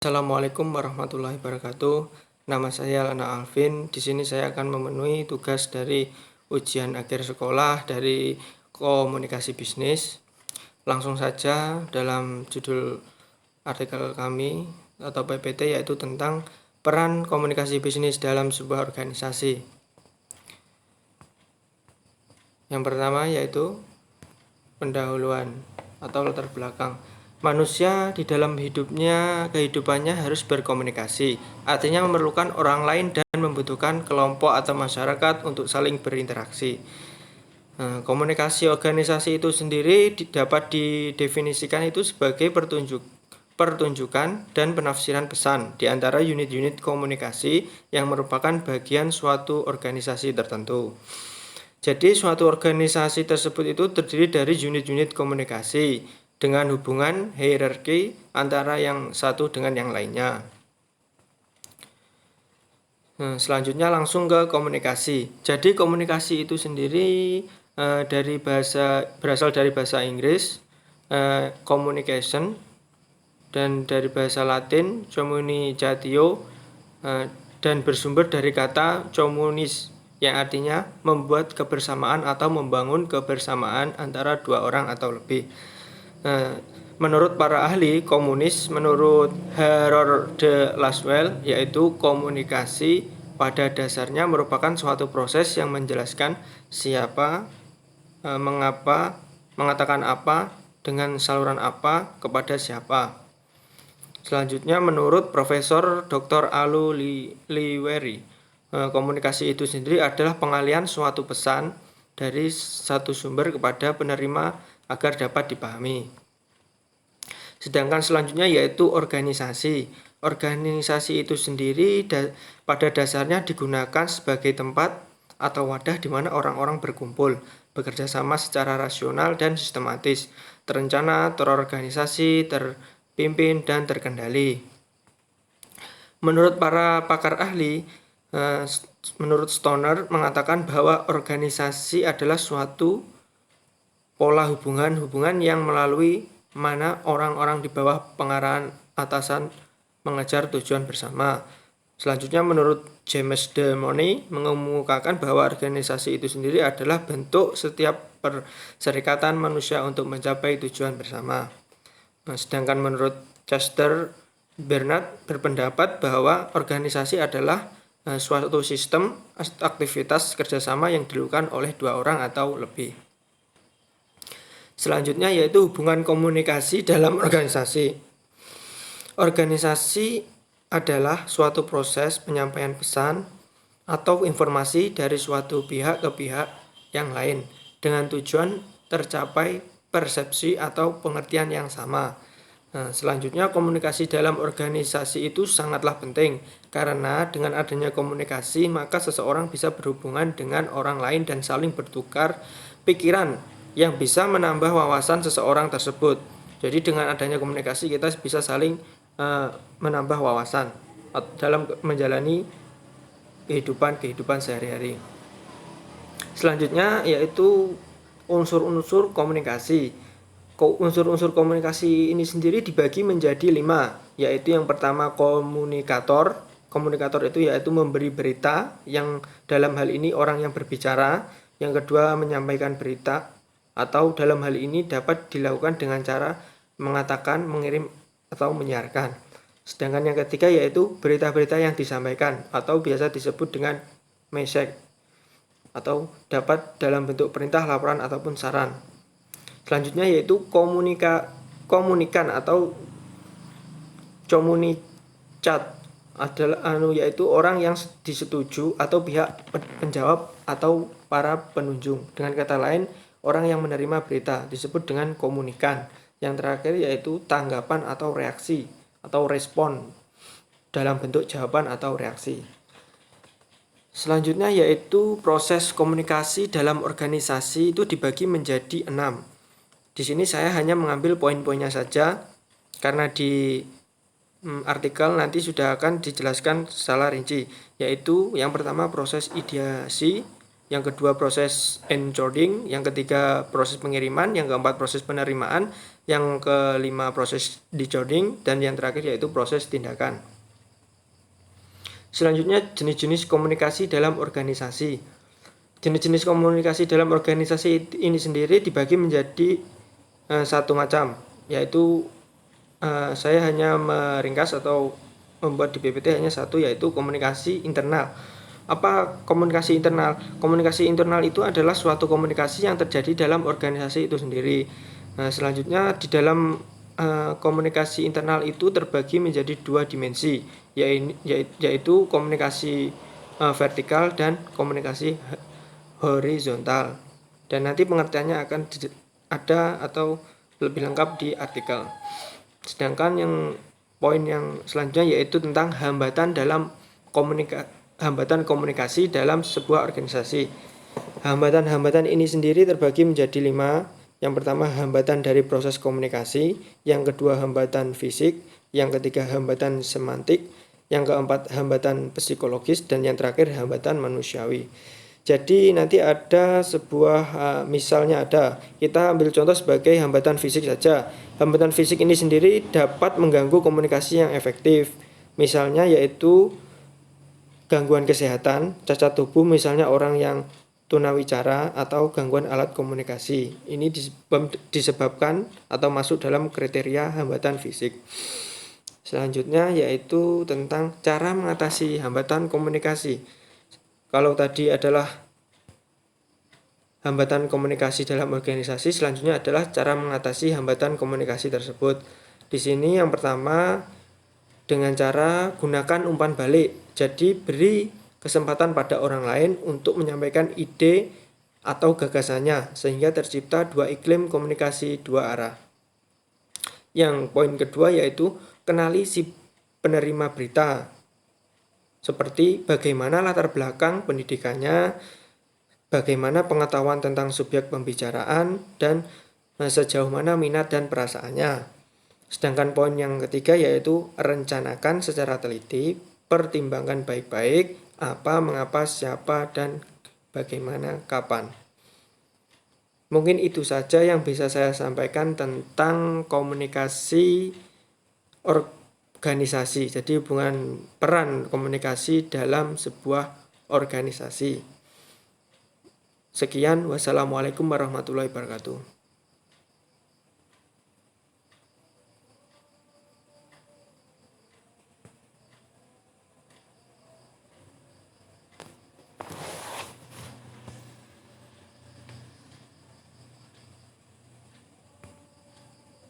Assalamualaikum warahmatullahi wabarakatuh. Nama saya Lana Alvin. Di sini saya akan memenuhi tugas dari ujian akhir sekolah dari komunikasi bisnis. Langsung saja dalam judul artikel kami atau PPT yaitu tentang peran komunikasi bisnis dalam sebuah organisasi. Yang pertama yaitu pendahuluan atau latar belakang. Manusia di dalam kehidupannya harus berkomunikasi, artinya memerlukan orang lain dan membutuhkan kelompok atau masyarakat untuk saling berinteraksi. Komunikasi organisasi itu sendiri dapat didefinisikan itu sebagai pertunjukan dan penafsiran pesan di antara unit-unit komunikasi yang merupakan bagian suatu organisasi tertentu. Jadi suatu organisasi tersebut itu terdiri dari unit-unit komunikasi dengan hubungan hierarki antara yang satu dengan yang lainnya. Selanjutnya langsung ke komunikasi. Jadi komunikasi itu sendiri berasal dari bahasa Inggris communication, dan dari bahasa Latin communicatio, dan bersumber dari kata communis yang artinya membuat kebersamaan atau membangun kebersamaan antara dua orang atau lebih. Menurut para ahli komunis, menurut Harold de Laswell, yaitu komunikasi pada dasarnya merupakan suatu proses yang menjelaskan siapa, mengapa, mengatakan apa, dengan saluran apa, kepada siapa. Selanjutnya menurut Profesor Dr. Alu Liweri, komunikasi itu sendiri adalah pengalian suatu pesan dari satu sumber kepada penerima agar dapat dipahami. Sedangkan selanjutnya yaitu organisasi. Organisasi itu sendiri pada dasarnya digunakan sebagai tempat atau wadah di mana orang-orang berkumpul, bekerja sama secara rasional dan sistematis, terencana, terorganisasi, terpimpin, dan terkendali. Menurut para pakar ahli, menurut Stoner mengatakan bahwa organisasi adalah suatu pola hubungan yang melalui mana orang-orang di bawah pengarahan atasan mengejar tujuan bersama. Selanjutnya menurut James De Money mengemukakan bahwa organisasi itu sendiri adalah bentuk setiap perserikatan manusia untuk mencapai tujuan bersama. Sedangkan menurut Chester Bernard berpendapat bahwa organisasi adalah suatu sistem aktivitas kerjasama yang dilakukan oleh dua orang atau lebih. Selanjutnya yaitu hubungan komunikasi dalam organisasi. Organisasi adalah suatu proses penyampaian pesan atau informasi dari suatu pihak ke pihak yang lain dengan tujuan tercapai persepsi atau pengertian yang sama. Selanjutnya komunikasi dalam organisasi itu sangatlah penting karena dengan adanya komunikasi maka seseorang bisa berhubungan dengan orang lain dan saling bertukar pikiran yang bisa menambah wawasan seseorang tersebut. Jadi dengan adanya komunikasi kita bisa saling menambah wawasan dalam menjalani kehidupan sehari-hari. Selanjutnya yaitu unsur-unsur komunikasi. Unsur-unsur komunikasi ini sendiri dibagi menjadi 5, yaitu yang pertama komunikator. Komunikator itu yaitu memberi berita, yang dalam hal ini orang yang berbicara. Yang kedua menyampaikan berita, atau dalam hal ini dapat dilakukan dengan cara mengatakan, mengirim, atau menyiarkan. Sedangkan yang ketiga yaitu berita-berita yang disampaikan, atau biasa disebut dengan message, atau dapat dalam bentuk perintah, laporan, ataupun saran. Selanjutnya yaitu komunikan atau comunicat adalah yaitu orang yang disetujui atau pihak penjawab atau para penunjung. Dengan kata lain, orang yang menerima berita disebut dengan komunikan. Yang terakhir yaitu tanggapan atau reaksi atau respon dalam bentuk jawaban atau reaksi. Selanjutnya yaitu proses komunikasi dalam organisasi itu dibagi menjadi 6. Di sini saya hanya mengambil poin-poinnya saja karena di artikel nanti sudah akan dijelaskan secara rinci, yaitu yang pertama proses ideasi, yang kedua proses encoding, yang ketiga proses pengiriman, yang keempat proses penerimaan, yang kelima proses decoding, dan yang terakhir yaitu proses tindakan. Selanjutnya jenis-jenis komunikasi dalam organisasi. Jenis-jenis komunikasi dalam organisasi ini sendiri dibagi menjadi satu macam, yaitu saya hanya meringkas atau membuat di PPT hanya satu, yaitu komunikasi internal. Apa komunikasi internal? Komunikasi internal itu adalah suatu komunikasi yang terjadi dalam organisasi itu sendiri. Selanjutnya di dalam komunikasi internal itu terbagi menjadi dua dimensi, yaitu komunikasi vertikal dan komunikasi horizontal. Dan nanti pengertiannya akan ada atau lebih lengkap di artikel. Sedangkan yang poin yang selanjutnya yaitu tentang hambatan komunikasi dalam sebuah organisasi. Hambatan-hambatan ini sendiri terbagi menjadi 5. Yang pertama hambatan dari proses komunikasi, yang kedua hambatan fisik, yang ketiga hambatan semantik, yang keempat hambatan psikologis, dan yang terakhir hambatan manusiawi. Jadi nanti ada sebuah misalnya kita ambil contoh sebagai hambatan fisik saja. Hambatan fisik ini sendiri dapat mengganggu komunikasi yang efektif. Misalnya yaitu gangguan kesehatan, cacat tubuh, misalnya orang yang tunawicara, atau gangguan alat komunikasi. Ini disebabkan atau masuk dalam kriteria hambatan fisik. Selanjutnya yaitu tentang cara mengatasi hambatan komunikasi. Kalau tadi adalah hambatan komunikasi dalam organisasi, selanjutnya adalah cara mengatasi hambatan komunikasi tersebut. Di sini yang pertama dengan cara gunakan umpan balik. Jadi beri kesempatan pada orang lain untuk menyampaikan ide atau gagasannya sehingga tercipta dua iklim komunikasi dua arah. Yang poin kedua yaitu kenali si penerima berita. Seperti bagaimana latar belakang pendidikannya, bagaimana pengetahuan tentang subjek pembicaraan, dan sejauh mana minat dan perasaannya. Sedangkan poin yang ketiga yaitu rencanakan secara teliti, pertimbangkan baik-baik apa, mengapa, siapa, dan bagaimana, kapan. Mungkin itu saja yang bisa saya sampaikan tentang komunikasi organisasi. Jadi hubungan peran komunikasi dalam sebuah organisasi. Sekian, wassalamualaikum warahmatullahi wabarakatuh.